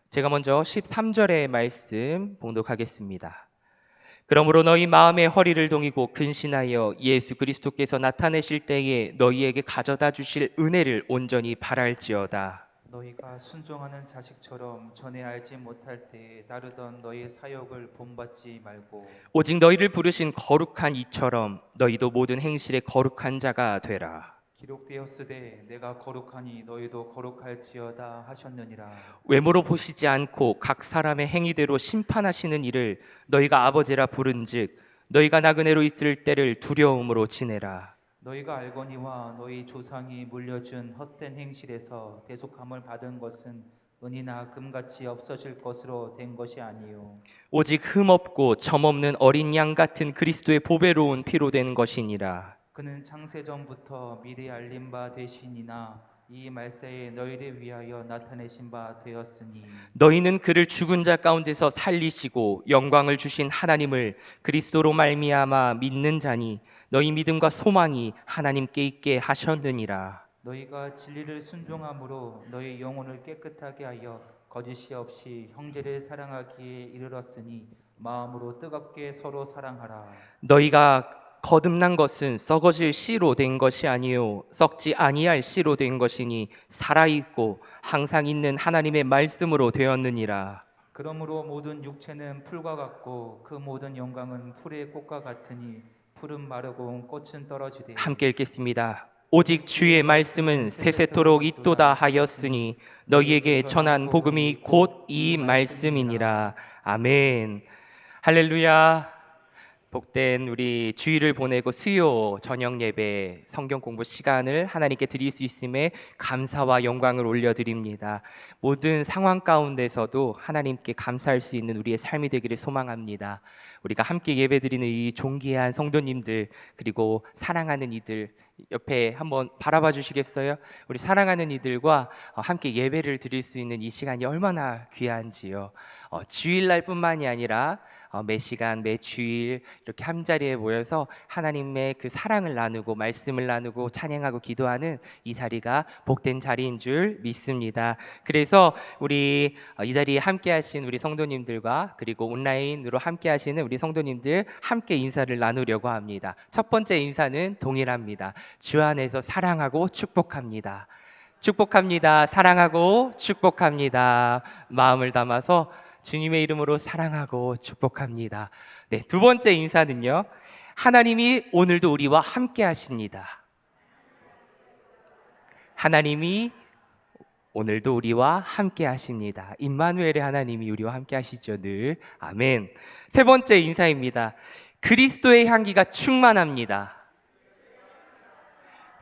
제가 먼저 13절의 말씀 봉독하겠습니다. 그러므로 너희 마음의 허리를 동이고 근신하여 예수 그리스도께서 나타내실 때에 너희에게 가져다 주실 은혜를 온전히 바랄지어다. 너희가 순종하는 자식처럼 전에 알지 못할 때에 따르던 너희 사역을 본받지 말고 오직 너희를 부르신 거룩한 이처럼 너희도 모든 행실에 거룩한 자가 되라. 기록되었으되 내가 거룩하니 너희도 거룩할지어다 하셨느니라. 외모로 보시지 않고 각 사람의 행위대로 심판하시는 이를 너희가 아버지라 부른즉 너희가 나그네로 있을 때를 두려움으로 지내라. 너희가 알거니와 너희 조상이 물려준 헛된 행실에서 대속함을 받은 것은 은이나 금같이 없어질 것으로 된 것이 아니요 오직 흠없고 점없는 어린 양 같은 그리스도의 보배로운 피로 된 것이니라. 그는 창세전부터 미리 알린 바 되시니나 이 말세에 너희를 위하여 나타내신 바 되었으니 너희는 그를 죽은 자 가운데서 살리시고 영광을 주신 하나님을 그리스도로 말미암아 믿는 자니 너희 믿음과 소망이 하나님께 있게 하셨느니라. 너희가 진리를 순종함으로 너희 영혼을 깨끗하게 하여 거짓이 없이 형제를 사랑하기에 이르렀으니 마음으로 뜨겁게 서로 사랑하라. 너희가 거듭난 것은 썩어질 씨로 된 것이 아니요 썩지 아니할 씨로 된 것이니 살아있고 항상 있는 하나님의 말씀으로 되었느니라. 그러므로 모든 육체는 풀과 같고 그 모든 영광은 풀의 꽃과 같으니 풀은 마르고 꽃은 떨어지되 함께 읽겠습니다. 오직 주의 말씀은 세세토록 있도다 하였으니 너희에게 전한 복음이 곧 이 말씀이니라. 아멘. 할렐루야. 복된 우리 주일을 보내고 수요 저녁 예배 성경 공부 시간을 하나님께 드릴 수 있음에 감사와 영광을 올려드립니다. 모든 상황 가운데서도 하나님께 감사할 수 있는 우리의 삶이 되기를 소망합니다. 우리가 함께 예배드리는 이 존귀한 성도님들 그리고 사랑하는 이들 옆에 한번 바라봐 주시겠어요? 우리 사랑하는 이들과 함께 예배를 드릴 수 있는 이 시간이 얼마나 귀한지요. 주일날뿐만이 아니라 매 시간 매 주일 이렇게 한자리에 모여서 하나님의 그 사랑을 나누고 말씀을 나누고 찬양하고 기도하는 이 자리가 복된 자리인 줄 믿습니다. 그래서 우리 이 자리에 함께 하신 우리 성도님들과 그리고 온라인으로 함께 하시는 우리 성도님들 함께 인사를 나누려고 합니다. 첫 번째 인사는 동일합니다. 주 안에서 사랑하고 축복합니다. 축복합니다. 사랑하고 축복합니다. 마음을 담아서 주님의 이름으로 사랑하고 축복합니다. 네, 두 번째 인사는요. 하나님이 오늘도 우리와 함께 하십니다. 하나님이 오늘도 우리와 함께 하십니다. 임마누엘의 하나님이 우리와 함께 하시죠, 늘. 아멘. 세 번째 인사입니다. 그리스도의 향기가 충만합니다.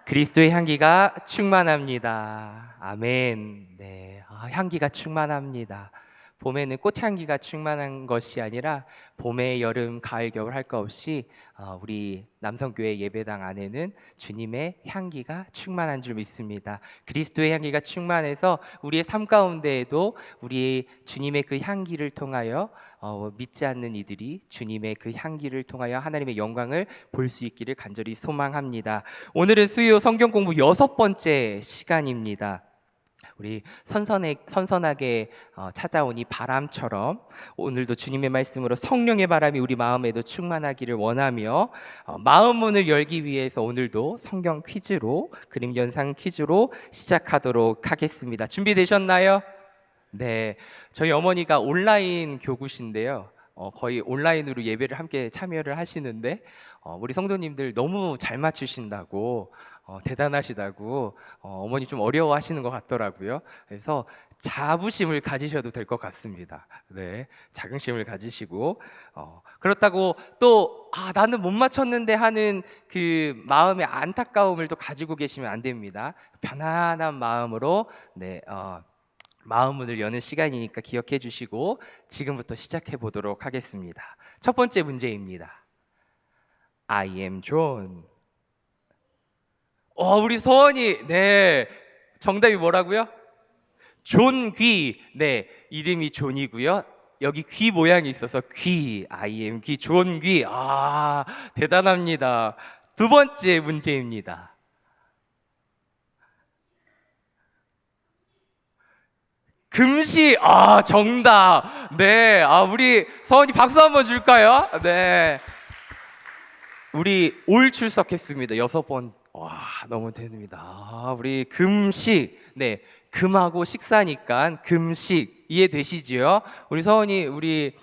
그리스도의 향기가 충만합니다. 아멘. 네, 향기가 충만합니다. 봄에는 꽃향기가 충만한 것이 아니라 봄에 여름, 가을, 겨울 할 거 없이 우리 남성교회 예배당 안에는 주님의 향기가 충만한 줄 믿습니다. 그리스도의 향기가 충만해서 우리의 삶 가운데에도 우리 주님의 그 향기를 통하여 믿지 않는 이들이 주님의 그 향기를 통하여 하나님의 영광을 볼 수 있기를 간절히 소망합니다. 오늘은 수요 성경 공부 6번째 시간입니다. 우리 선선하게 찾아온 이 바람처럼 오늘도 주님의 말씀으로 성령의 바람이 우리 마음에도 충만하기를 원하며 마음 문을 열기 위해서 오늘도 성경 퀴즈로 그림 연상 퀴즈로 시작하도록 하겠습니다. 준비되셨나요? 네, 저희 어머니가 온라인 교구신데요. 거의 온라인으로 예배를 함께 참여를 하시는데 우리 성도님들 너무 잘 맞추신다고 대단하시다고 어머니 좀 어려워하시는 것 같더라고요. 그래서 자부심을 가지셔도 될 것 같습니다. 네, 자긍심을 가지시고 그렇다고 또 나는 못 맞췄는데 하는 그 마음의 안타까움을 또 가지고 계시면 안 됩니다. 편안한 마음으로 네. 마음 문을 여는 시간이니까 기억해 주시고 지금부터 시작해 보도록 하겠습니다. 첫 번째 문제입니다. I am John. 우리 서원이 네 정답이 뭐라고요? 존귀. 네, 이름이 존이고요. 여기 귀 모양이 있어서 귀. I am 귀. 존귀. 대단합니다. 두 번째 문제입니다. 금식. 정답. 네. 우리 서원이 박수 한번 줄까요? 네. 우리 올 출석했습니다. 6번. 와, 너무 됩니다. 우리 금식. 네. 금하고 식사니까 금식. 이해되시지요? 우리 서원이 우리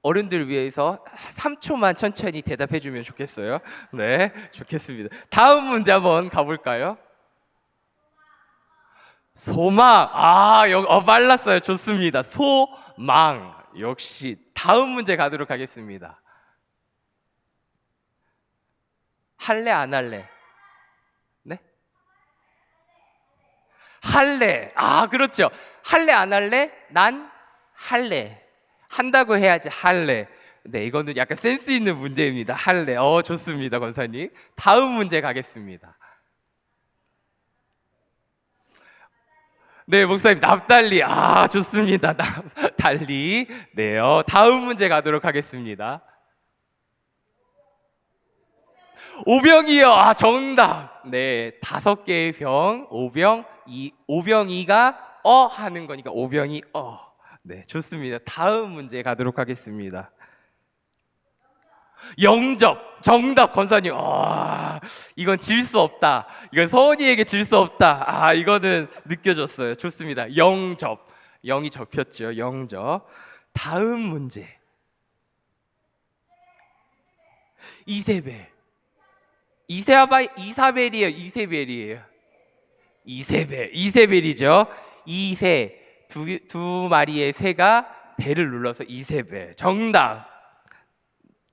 어른들을 위해서 3초만 천천히 대답해 주면 좋겠어요. 네, 좋겠습니다. 다음 문제 한번 가볼까요? 소망. 빨랐어요. 좋습니다. 소망. 역시 다음 문제 가도록 하겠습니다. 할래 안 할래? 네? 할래. 그렇죠. 할래 안 할래? 난 할래. 한다고 해야지 할래. 네, 이거는 약간 센스 있는 문제입니다. 할래. 좋습니다, 권사님. 다음 문제 가겠습니다. 네, 목사님 납달리. 좋습니다. 납달리. 네요. 다음 문제 가도록 하겠습니다. 오병이요. 정답. 네, 5개의 병. 오병이가 하는 거니까 오병이 네, 좋습니다. 다음 문제 가도록 하겠습니다. 영접. 정답, 권사님. 이건 질 수 없다. 이건 서원이에게 질 수 없다. 이거는 느껴졌어요. 좋습니다. 영접. 영이 접혔죠. 영접. 다음 문제. 이세벨. 이사벨이에요. 이세벨이에요. 이세벨이죠. 이세. 두 마리의 새가 배를 눌러서 이세벨. 정답.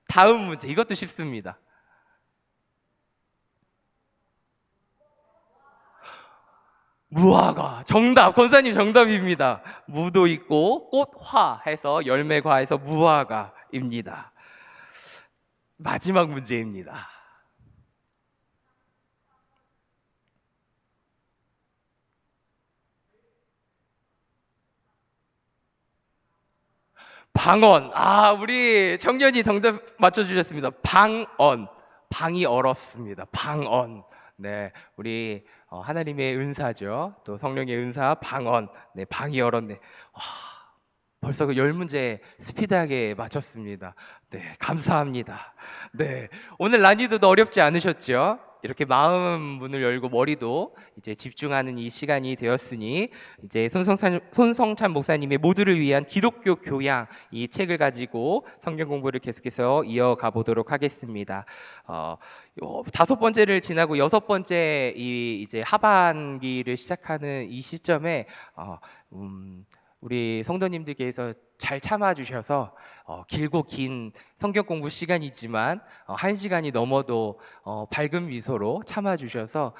다음 문제. 이것도 쉽습니다. 무화과. 정답. 권사님 정답입니다. 무도 있고 꽃화 해서 열매과해서 무화과입니다. 마지막 문제입니다. 방언. 우리 청년이 정답 맞춰주셨습니다. 방언. 방이 얼었습니다. 방언. 네, 우리 하나님의 은사죠. 또 성령의 은사 방언. 네, 방이 얼었네. 벌써 그 10문제 스피드하게 맞췄습니다. 네, 감사합니다. 네, 오늘 난이도도 어렵지 않으셨죠? 이렇게 마음 문을 열고 머리도 이제 집중하는 이 시간이 되었으니 이제 손성찬 목사님의 모두를 위한 기독교 교양 이 책을 가지고 성경 공부를 계속해서 이어가 보도록 하겠습니다. 5번째를 지나고 6번째 이제 하반기를 시작하는 이 시점에 우리 성도님들께서 잘 참아주셔서 길고 긴 성경 공부 시간이지만 1시간이 넘어도 밝은 미소로 참아주셔서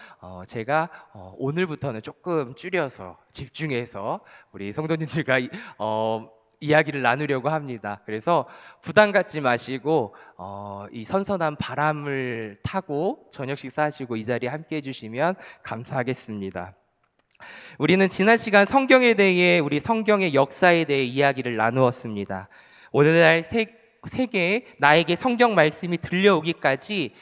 제가 오늘부터는 조금 줄여서 집중해서 우리 성도님들과 이야기를 나누려고 합니다. 그래서 부담 갖지 마시고 이 선선한 바람을 타고 저녁 식사하시고 이 자리에 함께 해주시면 감사하겠습니다. 우리는 지난 시간 성경에 대해 우리 성경의 역사에 대해 이야기를 나누었습니다. 오늘날 세계에 나에게 성경 말씀이 들려오기까지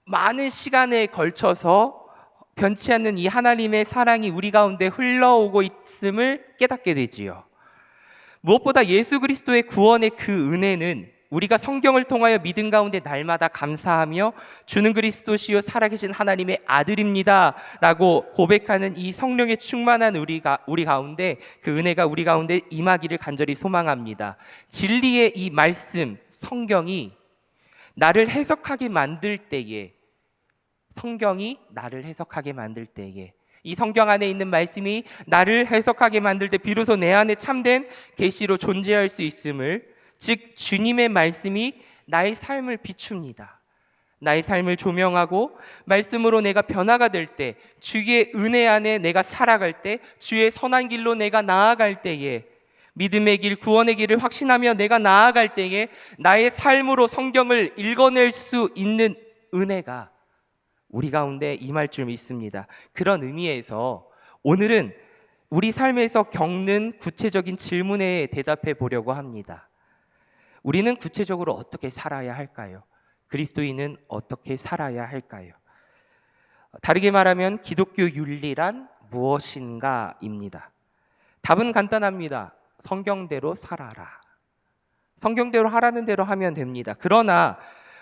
많은 시간에 걸쳐서 변치 않는 이 하나님의 사랑이 우리 가운데 흘러오고 있음을 깨닫게 되지요. 무엇보다 예수 그리스도의 구원의 그 은혜는 우리가 성경을 통하여 믿음 가운데 날마다 감사하며 주는 그리스도시요 살아계신 하나님의 아들입니다 라고 고백하는 이 성령의 충만한 우리 가운데 그 은혜가 우리 가운데 임하기를 간절히 소망합니다. 진리의 이 말씀 성경이 나를 해석하게 만들 때에 성경이 나를 해석하게 만들 때에 이 성경 안에 있는 말씀이 나를 해석하게 만들 때 비로소 내 안에 참된 계시로 존재할 수 있음을 즉 주님의 말씀이 나의 삶을 비춥니다. 나의 삶을 조명하고 말씀으로 내가 변화가 될 때 주의 은혜 안에 내가 살아갈 때 주의 선한 길로 내가 나아갈 때에 믿음의 길 구원의 길을 확신하며 내가 나아갈 때에 나의 삶으로 성경을 읽어낼 수 있는 은혜가 우리 가운데 임할 줄 믿습니다. 그런 의미에서 오늘은 우리 삶에서 겪는 구체적인 질문에 대답해 보려고 합니다. 우리는 구체적으로 어떻게 살아야 할까요? 그리스도인은 어떻게 살아야 할까요? 다르게 말하면 기독교 윤리란 무엇인가입니다. 답은 간단합니다. 성경대로 살아라. 성경대로 하라는 대로 하면 됩니다. 그러나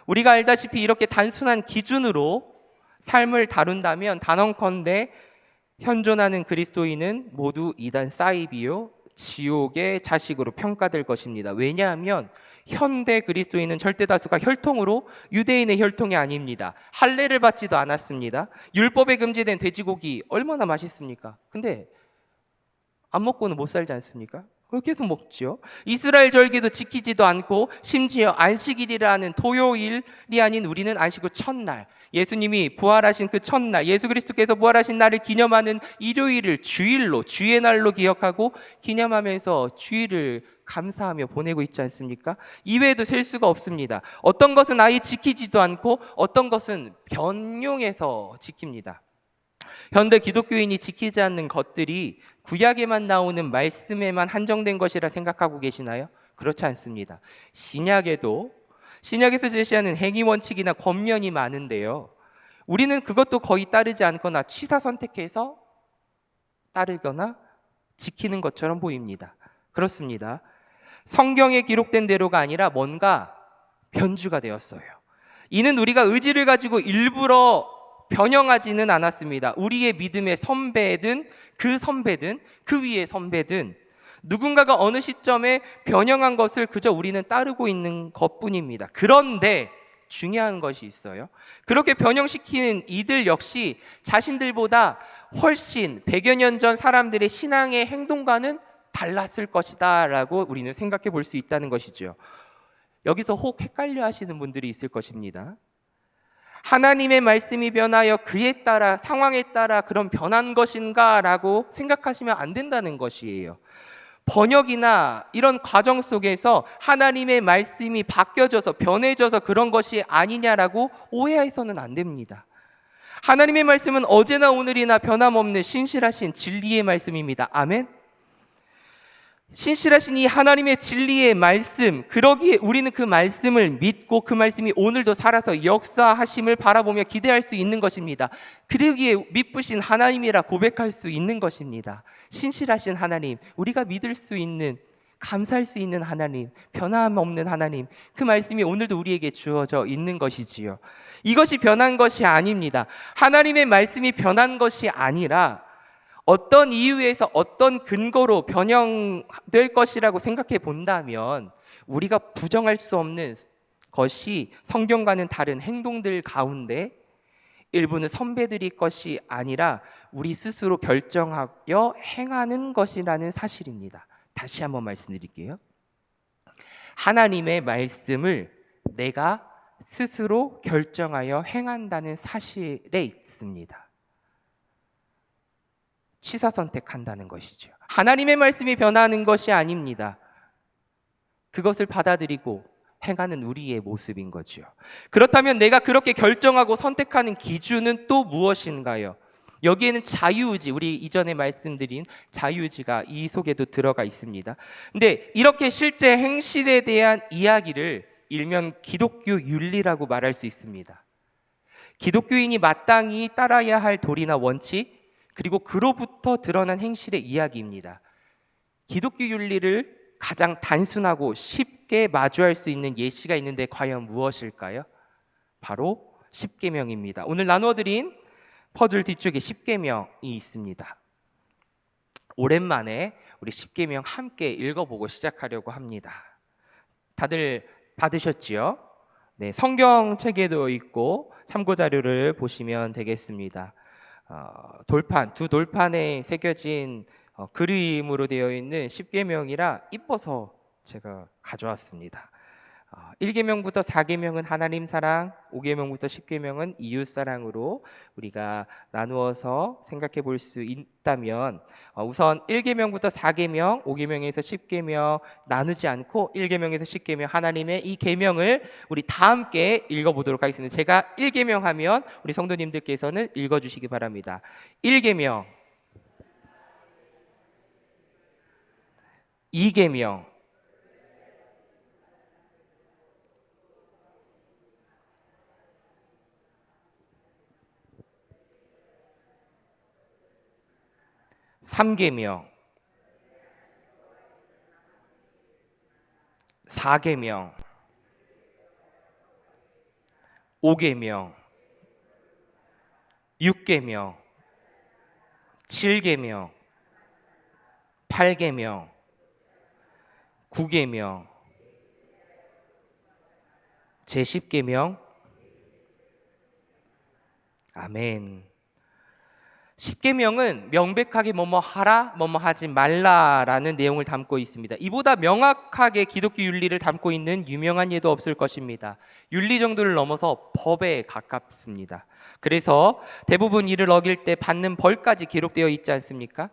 우리가 알다시피 이렇게 단순한 기준으로 삶을 다룬다면 단언컨대 현존하는 그리스도인은 모두 이단 사이비요 지옥의 자식으로 평가될 것입니다. 왜냐하면 현대 그리스도인은 절대 다수가 혈통으로 유대인의 혈통이 아닙니다. 할례를 받지도 않았습니다. 율법에 금지된 돼지고기 얼마나 맛있습니까? 근데 안 먹고는 못 살지 않습니까? 그걸 계속 먹지요. 이스라엘 절기도 지키지도 않고 심지어 안식일이라는 토요일이 아닌 우리는 안식 후 첫날, 예수님이 부활하신 그 첫날, 예수 그리스도께서 부활하신 날을 기념하는 일요일을 주일로, 주의 날로 기억하고 기념하면서 주일을 감사하며 보내고 있지 않습니까? 이외에도 셀 수가 없습니다. 어떤 것은 아예 지키지도 않고 어떤 것은 변용해서 지킵니다. 현대 기독교인이 지키지 않는 것들이 구약에만 나오는 말씀에만 한정된 것이라 생각하고 계시나요? 그렇지 않습니다. 신약에서 제시하는 행위 원칙이나 권면이 많은데요. 우리는 그것도 거의 따르지 않거나 취사 선택해서 따르거나 지키는 것처럼 보입니다. 그렇습니다. 성경에 기록된 대로가 아니라 뭔가 변주가 되었어요. 이는 우리가 의지를 가지고 일부러 변형하지는 않았습니다. 우리의 믿음의 선배든 그 위의 선배든 누군가가 어느 시점에 변형한 것을 그저 우리는 따르고 있는 것뿐입니다. 그런데 중요한 것이 있어요. 그렇게 변형시키는 이들 역시 자신들보다 훨씬 100여 년 전 사람들의 신앙의 행동과는 달랐을 것이다 라고 우리는 생각해 볼 수 있다는 것이죠. 여기서 혹 헷갈려 하시는 분들이 있을 것입니다. 하나님의 말씀이 변하여 그에 따라 상황에 따라 그런 변한 것인가 라고 생각하시면 안 된다는 것이에요. 번역이나 이런 과정 속에서 하나님의 말씀이 바뀌어져서 변해져서 그런 것이 아니냐라고 오해해서는 안 됩니다. 하나님의 말씀은 어제나 오늘이나 변함없는 신실하신 진리의 말씀입니다. 아멘. 신실하신 이 하나님의 진리의 말씀, 그러기에 우리는 그 말씀을 믿고 그 말씀이 오늘도 살아서 역사하심을 바라보며 기대할 수 있는 것입니다. 그러기에 믿으신 하나님이라 고백할 수 있는 것입니다. 신실하신 하나님, 우리가 믿을 수 있는, 감사할 수 있는 하나님, 변함없는 하나님, 그 말씀이 오늘도 우리에게 주어져 있는 것이지요. 이것이 변한 것이 아닙니다. 하나님의 말씀이 변한 것이 아니라 어떤 이유에서 어떤 근거로 변형될 것이라고 생각해 본다면 우리가 부정할 수 없는 것이 성경과는 다른 행동들 가운데 일부는 선배들이 것이 아니라 우리 스스로 결정하여 행하는 것이라는 사실입니다. 다시 한번 말씀드릴게요. 하나님의 말씀을 내가 스스로 결정하여 행한다는 사실에 있습니다. 취사 선택한다는 것이죠. 하나님의 말씀이 변하는 것이 아닙니다. 그것을 받아들이고 행하는 우리의 모습인 거죠. 그렇다면 내가 그렇게 결정하고 선택하는 기준은 또 무엇인가요? 여기에는 자유의지, 우리 이전에 말씀드린 자유의지가 이 속에도 들어가 있습니다. 근데 이렇게 실제 행실에 대한 이야기를 일명 기독교 윤리라고 말할 수 있습니다. 기독교인이 마땅히 따라야 할 도리나 원칙, 그리고 그로부터 드러난 행실의 이야기입니다. 기독교 윤리를 가장 단순하고 쉽게 마주할 수 있는 예시가 있는데 과연 무엇일까요? 바로 십계명입니다. 오늘 나눠드린 퍼즐 뒤쪽에 십계명이 있습니다. 오랜만에 우리 십계명 함께 읽어보고 시작하려고 합니다. 다들 받으셨지요? 네, 성경책에도 있고 참고 자료를 보시면 되겠습니다. 두 돌판에 새겨진 그림으로 되어 있는 십계명이라 이뻐서 제가 가져왔습니다. 1계명부터 4계명은 하나님 사랑, 5계명부터 10계명은 이웃 사랑으로 우리가 나누어서 생각해 볼 수 있다면 우선 1계명부터 4계명, 5계명에서 10계명 나누지 않고 1계명에서 10계명 하나님의 이 계명을 우리 다 함께 읽어보도록 하겠습니다. 제가 1계명 하면 우리 성도님들께서는 읽어주시기 바랍니다. 1계명, 2계명, 3계명, 4계명, 5계명, 6계명, 7계명, 8계명, 9계명, 제10계명. 아멘. 10계명은 명백하게 뭐뭐 하라, 뭐뭐 하지 말라라는 내용을 담고 있습니다. 이보다 명확하게 기독교 윤리를 담고 있는 유명한 예도 없을 것입니다. 윤리 정도를 넘어서 법에 가깝습니다. 그래서 대부분 이를 어길 때 받는 벌까지 기록되어 있지 않습니까?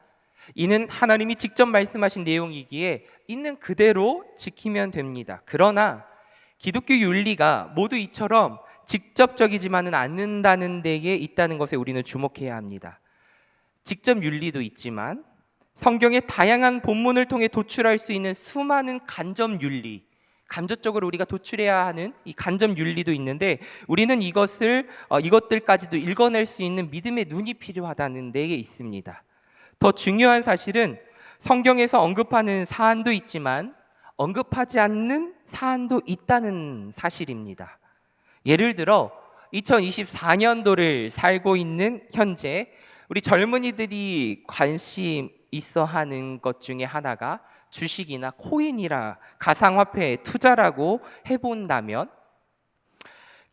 이는 하나님이 직접 말씀하신 내용이기에 있는 그대로 지키면 됩니다. 그러나 기독교 윤리가 모두 이처럼 직접적이지만은 않는다는 데에 있다는 것에 우리는 주목해야 합니다. 직접 윤리도 있지만 성경의 다양한 본문을 통해 도출할 수 있는 수많은 간접 윤리, 간접적으로 우리가 도출해야 하는 이 간접 윤리도 있는데 우리는 이것들까지도 읽어낼 수 있는 믿음의 눈이 필요하다는 데에 있습니다. 더 중요한 사실은 성경에서 언급하는 사안도 있지만 언급하지 않는 사안도 있다는 사실입니다. 예를 들어 2024년도를 살고 있는 현재 우리 젊은이들이 관심 있어 하는 것 중에 하나가 주식이나 코인이라 가상화폐 투자라고 해본다면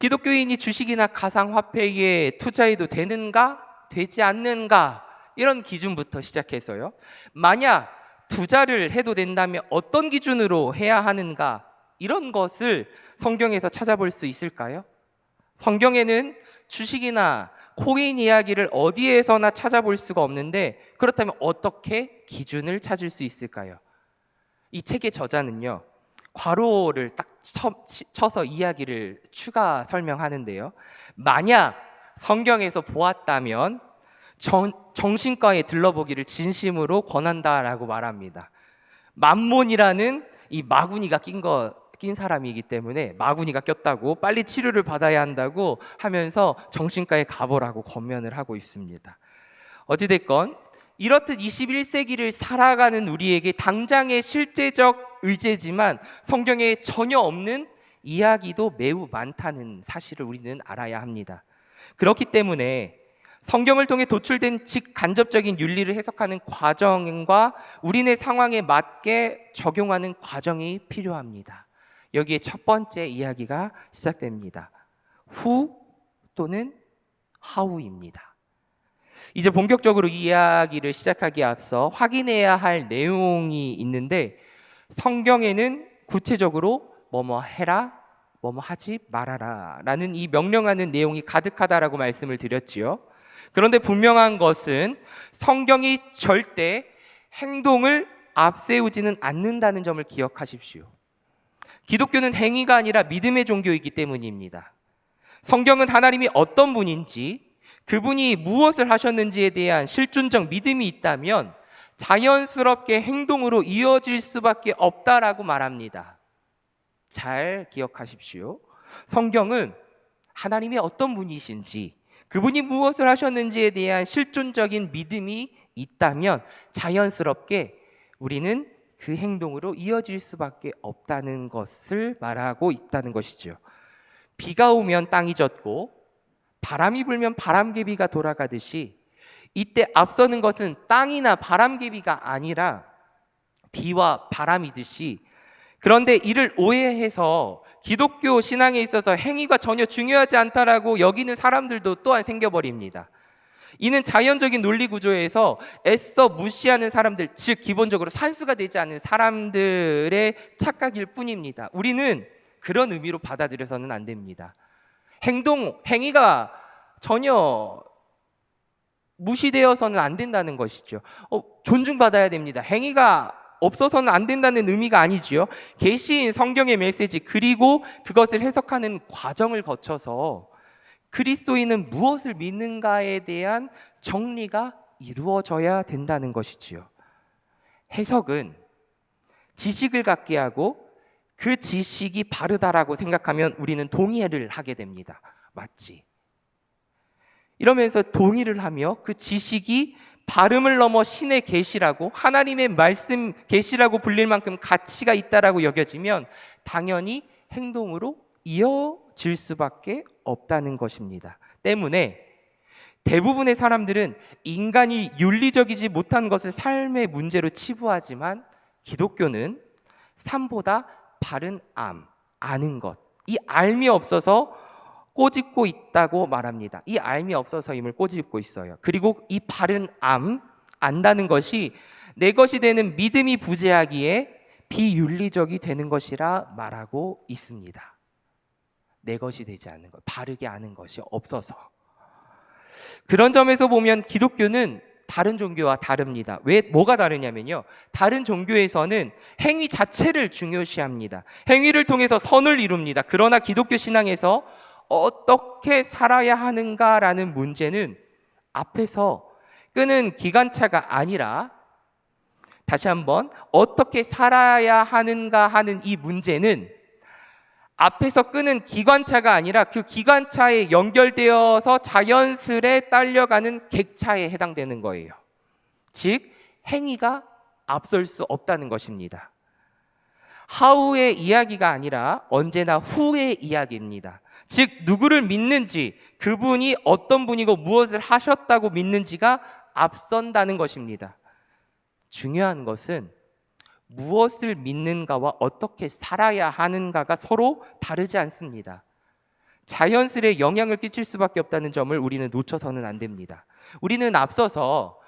기독교인이 주식이나 가상화폐에 투자해도 되는가 되지 않는가 이런 기준부터 시작해서요. 만약 투자를 해도 된다면 어떤 기준으로 해야 하는가 이런 것을 성경에서 찾아볼 수 있을까요? 성경에는 주식이나 코인 이야기를 어디에서나 찾아볼 수가 없는데 그렇다면 어떻게 기준을 찾을 수 있을까요? 이 책의 저자는요. 괄호를 딱 쳐서 이야기를 추가 설명하는데요. 만약 성경에서 보았다면 정신과에 들러보기를 진심으로 권한다라고 말합니다. 만몬이라는 이 마구니가 낀 사람이기 때문에 마구니가 꼈다고 빨리 치료를 받아야 한다고 하면서 정신과에 가보라고 권면을 하고 있습니다. 어찌됐건 이렇듯 21세기를 살아가는 우리에게 당장의 실제적 의제지만 성경에 전혀 없는 이야기도 매우 많다는 사실을 우리는 알아야 합니다. 그렇기 때문에 성경을 통해 도출된 직간접적인 윤리를 해석하는 과정과 우리네 상황에 맞게 적용하는 과정이 필요합니다. 여기에 첫 번째 이야기가 시작됩니다. 후 또는 하우입니다. 이제 본격적으로 이 이야기를 시작하기에 앞서 확인해야 할 내용이 있는데 성경에는 구체적으로 뭐뭐 해라, 뭐뭐 하지 말아라 라는 이 명령하는 내용이 가득하다라고 말씀을 드렸지요. 그런데 분명한 것은 성경이 절대 행동을 앞세우지는 않는다는 점을 기억하십시오. 기독교는 행위가 아니라 믿음의 종교이기 때문입니다. 성경은 하나님이 어떤 분인지 그분이 무엇을 하셨는지에 대한 실존적 믿음이 있다면 자연스럽게 행동으로 이어질 수밖에 없다라고 말합니다. 잘 기억하십시오. 성경은 하나님이 어떤 분이신지 그분이 무엇을 하셨는지에 대한 실존적인 믿음이 있다면 자연스럽게 우리는 그 행동으로 이어질 수밖에 없다는 것을 말하고 있다는 것이죠. 비가 오면 땅이 젖고 바람이 불면 바람개비가 돌아가듯이 이때 앞서는 것은 땅이나 바람개비가 아니라 비와 바람이듯이 그런데 이를 오해해서 기독교 신앙에 있어서 행위가 전혀 중요하지 않다라고 여기는 사람들도 또한 생겨버립니다. 이는 자연적인 논리 구조에서 애써 무시하는 사람들, 즉 기본적으로 산수가 되지 않는 사람들의 착각일 뿐입니다. 우리는 그런 의미로 받아들여서는 안 됩니다. 행위가 전혀 무시되어서는 안 된다는 것이죠. 존중받아야 됩니다. 행위가 없어서는 안 된다는 의미가 아니지요. 계시인 성경의 메시지 그리고 그것을 해석하는 과정을 거쳐서 그리스도인은 무엇을 믿는가에 대한 정리가 이루어져야 된다는 것이지요. 해석은 지식을 갖게 하고 그 지식이 바르다라고 생각하면 우리는 동의를 하게 됩니다. 맞지? 이러면서 동의를 하며 그 지식이 발음을 넘어 신의 계시라고, 하나님의 말씀 계시라고 불릴 만큼 가치가 있다라고 여겨지면 당연히 행동으로 이어질 수밖에 없다는 것입니다. 때문에 대부분의 사람들은 인간이 윤리적이지 못한 것을 삶의 문제로 치부하지만, 기독교는 삶보다 바른 아는 것, 이 알미 없어서 꼬집고 있다고 말합니다. 이 알미 없어서임을 꼬집고 있어요. 그리고 이 바른 안다는 것이 내 것이 되는 믿음이 부재하기에 비윤리적이 되는 것이라 말하고 있습니다. 내 것이 되지 않는 것, 바르게 아는 것이 없어서. 그런 점에서 보면 기독교는 다른 종교와 다릅니다. 왜, 뭐가 다르냐면요, 다른 종교에서는 행위 자체를 중요시합니다. 행위를 통해서 선을 이룹니다. 그러나 기독교 신앙에서 어떻게 살아야 하는가라는 문제는 앞에서 끄는 기관차가 아니라, 다시 한번, 어떻게 살아야 하는가 하는 이 문제는 앞에서 끄는 기관차가 아니라 그 기관차에 연결되어서 자연스레 딸려가는 객차에 해당되는 거예요. 즉, 행위가 앞설 수 없다는 것입니다. 하우의 이야기가 아니라 언제나 후의 이야기입니다. 즉, 누구를 믿는지, 그분이 어떤 분이고 무엇을 하셨다고 믿는지가 앞선다는 것입니다. 중요한 것은 무엇을 믿는가와 어떻게 살아야 하는가가 서로 다르지 않습니다. 자연스레 영향을 끼칠 수밖에 없다는 점을 우리는 놓쳐서는 안 됩니다. 우리는 앞서서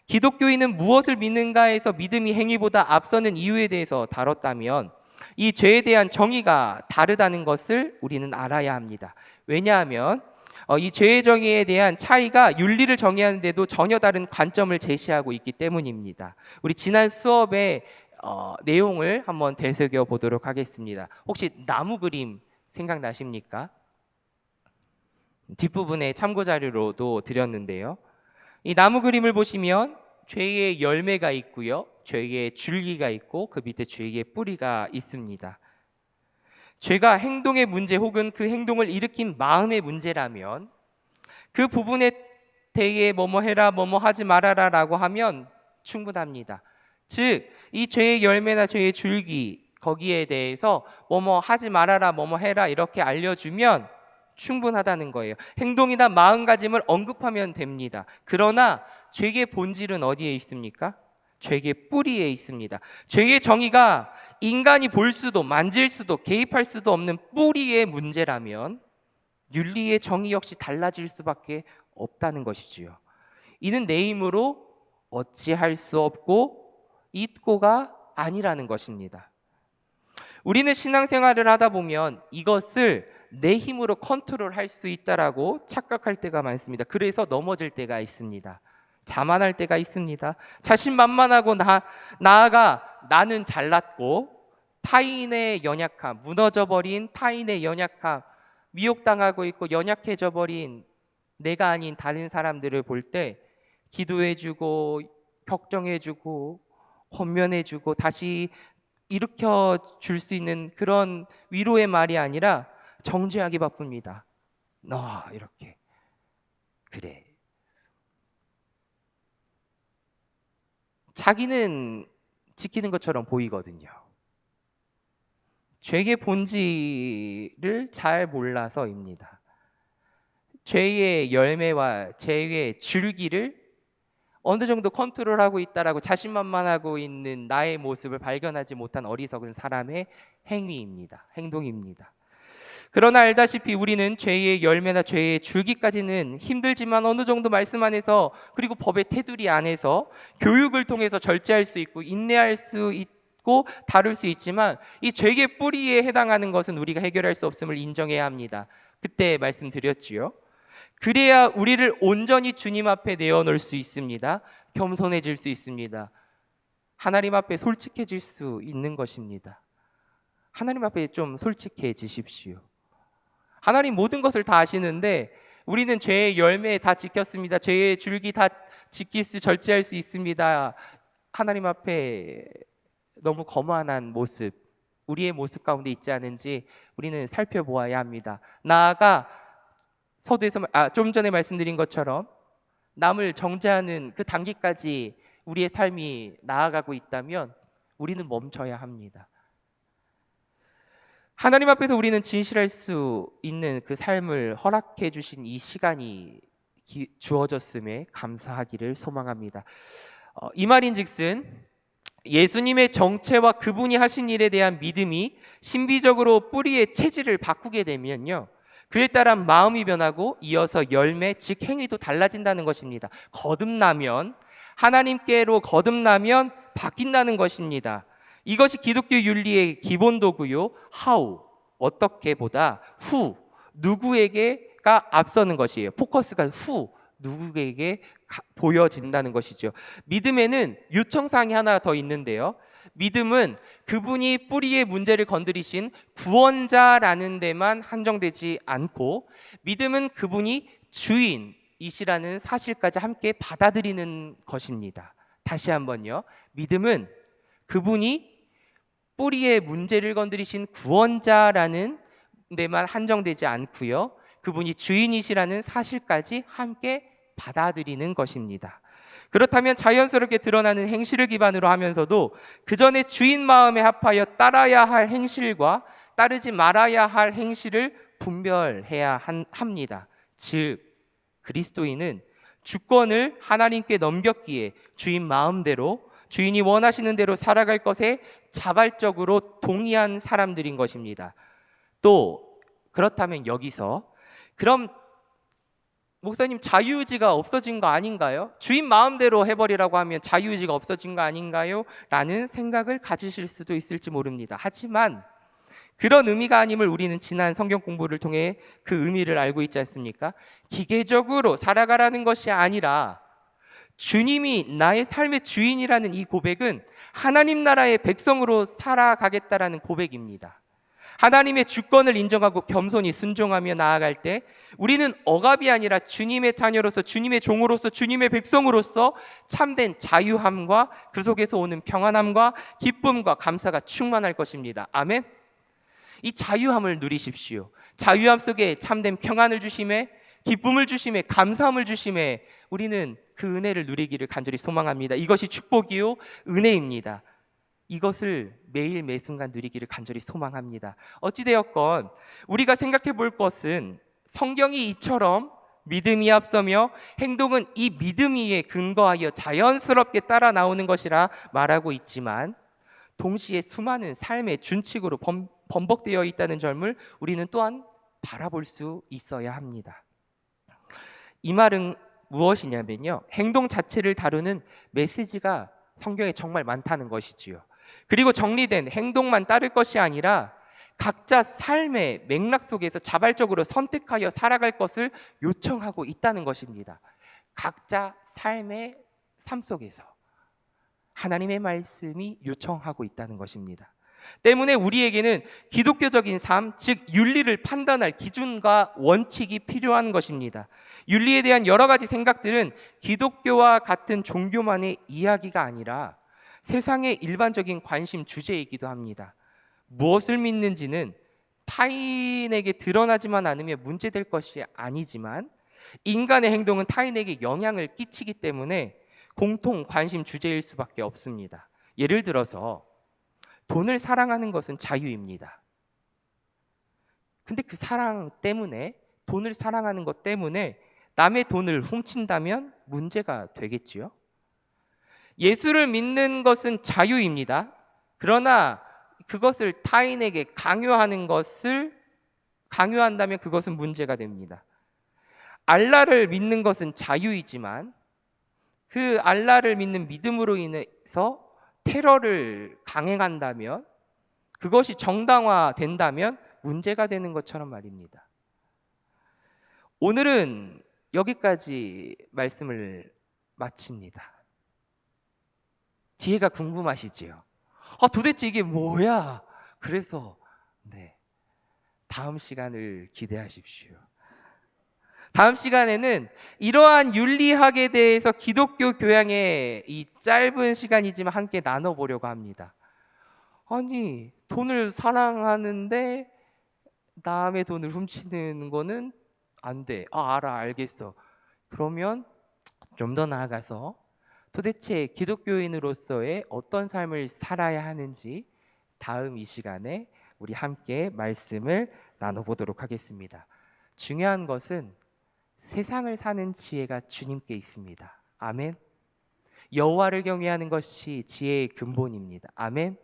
기독교인은 무엇을 믿는가에서 믿음이 행위보다 앞서는 이유에 대해서 다뤘다면, 이 죄에 대한 정의가 다르다는 것을 우리는 알아야 합니다. 왜냐하면 이 죄의 정의에 대한 차이가 윤리를 정의하는데도 전혀 다른 관점을 제시하고 있기 때문입니다. 우리 지난 수업의 내용을 한번 되새겨 보도록 하겠습니다. 혹시 나무 그림 생각나십니까? 뒷부분에 참고 자료로도 드렸는데요. 이 나무 그림을 보시면 죄의 열매가 있고요, 죄의 줄기가 있고 그 밑에 죄의 뿌리가 있습니다. 죄가 행동의 문제 혹은 그 행동을 일으킨 마음의 문제라면, 그 부분에 대해 뭐뭐 해라, 뭐뭐 하지 말아라 라고 하면 충분합니다. 즉, 이 죄의 열매나 죄의 줄기, 거기에 대해서 뭐뭐 하지 말아라, 뭐뭐 해라 이렇게 알려주면 충분하다는 거예요. 행동이나 마음가짐을 언급하면 됩니다. 그러나 죄의 본질은 어디에 있습니까? 죄의 뿌리에 있습니다. 죄의 정의가 인간이 볼 수도 만질 수도 개입할 수도 없는 뿌리의 문제라면 윤리의 정의 역시 달라질 수밖에 없다는 것이지요. 이는 내 힘으로 어찌할 수 없고 있고가 아니라는 것입니다. 우리는 신앙생활을 하다 보면 이것을 내 힘으로 컨트롤할 수 있다라고 착각할 때가 많습니다. 그래서 넘어질 때가 있습니다. 자만할 때가 있습니다. 자신만만하고 나아가 나는 잘났고 타인의 연약함, 무너져버린 타인의 연약함, 미혹당하고 있고 연약해져 버린 내가 아닌 다른 사람들을 볼 때 기도해주고 격정해주고 권면해주고 다시 일으켜 줄 수 있는 그런 위로의 말이 아니라 정죄하기 바쁩니다. 너 이렇게 그래. 자기는 지키는 것처럼 보이거든요. 죄의 본질을 잘 몰라서입니다. 죄의 열매와 죄의 줄기를 어느 정도 컨트롤하고 있다라고 자신만만하고 있는 나의 모습을 발견하지 못한 어리석은 사람의 행위입니다. 행동입니다. 그러나 알다시피 우리는 죄의 열매나 죄의 줄기까지는 힘들지만 어느 정도 말씀 안에서, 그리고 법의 테두리 안에서 교육을 통해서 절제할 수 있고 인내할 수 있고 다룰 수 있지만, 이 죄의 뿌리에 해당하는 것은 우리가 해결할 수 없음을 인정해야 합니다. 그때 말씀드렸지요. 그래야 우리를 온전히 주님 앞에 내어놓을 수 있습니다. 겸손해질 수 있습니다. 하나님 앞에 솔직해질 수 있는 것입니다. 하나님 앞에 좀 솔직해지십시오. 하나님 모든 것을 다 아시는데 우리는 죄의 열매 다 지켰습니다. 죄의 줄기 다 지킬 수, 절제할 수 있습니다. 하나님 앞에 너무 거만한 모습, 우리의 모습 가운데 있지 않은지 우리는 살펴보아야 합니다. 나아가 서두에서 좀 전에 말씀드린 것처럼 남을 정죄하는 그 단계까지 우리의 삶이 나아가고 있다면 우리는 멈춰야 합니다. 하나님 앞에서 우리는 진실할 수 있는 그 삶을 허락해 주신 이 시간이 주어졌음에 감사하기를 소망합니다. 이 말인즉슨 예수님의 정체와 그분이 하신 일에 대한 믿음이 신비적으로 뿌리의 체질을 바꾸게 되면요, 그에 따라 마음이 변하고 이어서 열매, 즉 행위도 달라진다는 것입니다. 거듭나면, 하나님께로 거듭나면 바뀐다는 것입니다. 이것이 기독교 윤리의 기본도구요. how, 어떻게보다 who, 누구에게가 앞서는 것이에요. 포커스가 who, 누구에게 보여진다는 것이죠. 믿음에는 요청사항이 하나 더 있는데요. 믿음은 그분이 뿌리의 문제를 건드리신 구원자라는 데만 한정되지 않고, 믿음은 그분이 주인이시라는 사실까지 함께 받아들이는 것입니다. 다시 한번요. 믿음은 그분이 뿌리의 문제를 건드리신 구원자라는 데만 한정되지 않고요, 그분이 주인이시라는 사실까지 함께 받아들이는 것입니다. 그렇다면 자연스럽게 드러나는 행실을 기반으로 하면서도 그 전에 주인 마음에 합하여 따라야 할 행실과 따르지 말아야 할 행실을 분별해야 합니다. 즉, 그리스도인은 주권을 하나님께 넘겼기에 주인 마음대로, 주인이 원하시는 대로 살아갈 것에 자발적으로 동의한 사람들인 것입니다. 또 그렇다면 여기서, 그럼 목사님 자유의지가 없어진 거 아닌가요? 주인 마음대로 해버리라고 하면 자유의지가 없어진 거 아닌가요? 라는 생각을 가지실 수도 있을지 모릅니다. 하지만 그런 의미가 아님을 우리는 지난 성경 공부를 통해 그 의미를 알고 있지 않습니까? 기계적으로 살아가라는 것이 아니라 주님이 나의 삶의 주인이라는 이 고백은 하나님 나라의 백성으로 살아가겠다라는 고백입니다. 하나님의 주권을 인정하고 겸손히 순종하며 나아갈 때 우리는 억압이 아니라 주님의 자녀로서, 주님의 종으로서, 주님의 백성으로서 참된 자유함과 그 속에서 오는 평안함과 기쁨과 감사가 충만할 것입니다. 아멘. 이 자유함을 누리십시오. 자유함 속에 참된 평안을 주심에, 기쁨을 주심에, 감사함을 주심에 우리는 그 은혜를 누리기를 간절히 소망합니다. 이것이 축복이요 은혜입니다. 이것을 매일 매순간 누리기를 간절히 소망합니다. 어찌되었건 우리가 생각해 볼 것은, 성경이 이처럼 믿음이 앞서며 행동은 이 믿음 위에 근거하여 자연스럽게 따라 나오는 것이라 말하고 있지만, 동시에 수많은 삶의 준칙으로 번복되어 있다는 점을 우리는 또한 바라볼 수 있어야 합니다. 이 말은 무엇이냐면요, 행동 자체를 다루는 메시지가 성경에 정말 많다는 것이지요. 그리고 정리된 행동만 따를 것이 아니라 각자 삶의 맥락 속에서 자발적으로 선택하여 살아갈 것을 요청하고 있다는 것입니다. 각자 삶의 삶 속에서 하나님의 말씀이 요청하고 있다는 것입니다. 때문에 우리에게는 기독교적인 삶, 즉 윤리를 판단할 기준과 원칙이 필요한 것입니다. 윤리에 대한 여러 가지 생각들은 기독교와 같은 종교만의 이야기가 아니라 세상의 일반적인 관심 주제이기도 합니다. 무엇을 믿는지는 타인에게 드러나지만 않으면 문제될 것이 아니지만, 인간의 행동은 타인에게 영향을 끼치기 때문에 공통 관심 주제일 수밖에 없습니다. 예를 들어서 돈을 사랑하는 것은 자유입니다. 근데 그 사랑 때문에, 돈을 사랑하는 것 때문에 남의 돈을 훔친다면 문제가 되겠지요. 예수를 믿는 것은 자유입니다. 그러나 그것을 타인에게 강요한다면 그것은 문제가 됩니다. 알라를 믿는 것은 자유이지만 그 알라를 믿는 믿음으로 인해서 테러를 강행한다면, 그것이 정당화된다면 문제가 되는 것처럼 말입니다. 오늘은 여기까지 말씀을 마칩니다. 뒤에가 궁금하시지요? 도대체 이게 뭐야? 그래서 다음 시간을 기대하십시오. 다음 시간에는 이러한 윤리학에 대해서 기독교 교양의 이 짧은 시간이지만 함께 나눠보려고 합니다. 아니, 돈을 사랑하는데 남의 돈을 훔치는 거는 안 돼. 알겠어. 그러면 좀 더 나아가서 도대체 기독교인으로서의 어떤 삶을 살아야 하는지 다음 이 시간에 우리 함께 말씀을 나눠보도록 하겠습니다. 중요한 것은 세상을 사는 지혜가 주님께 있습니다. 아멘. 여호와를 경외하는 것이 지혜의 근본입니다. 아멘.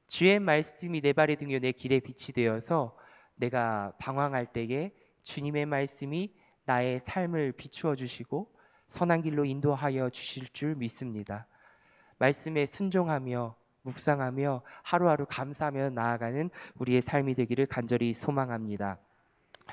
주의 말씀이 내 발의 등이요 내 길의 빛이 되어서 내가 방황할 때에 주님의 말씀이 나의 삶을 비추어 주시고 선한 길로 인도하여 주실 줄 믿습니다. 말씀에 순종하며 묵상하며 하루하루 감사하며 나아가는 우리의 삶이 되기를 간절히 소망합니다.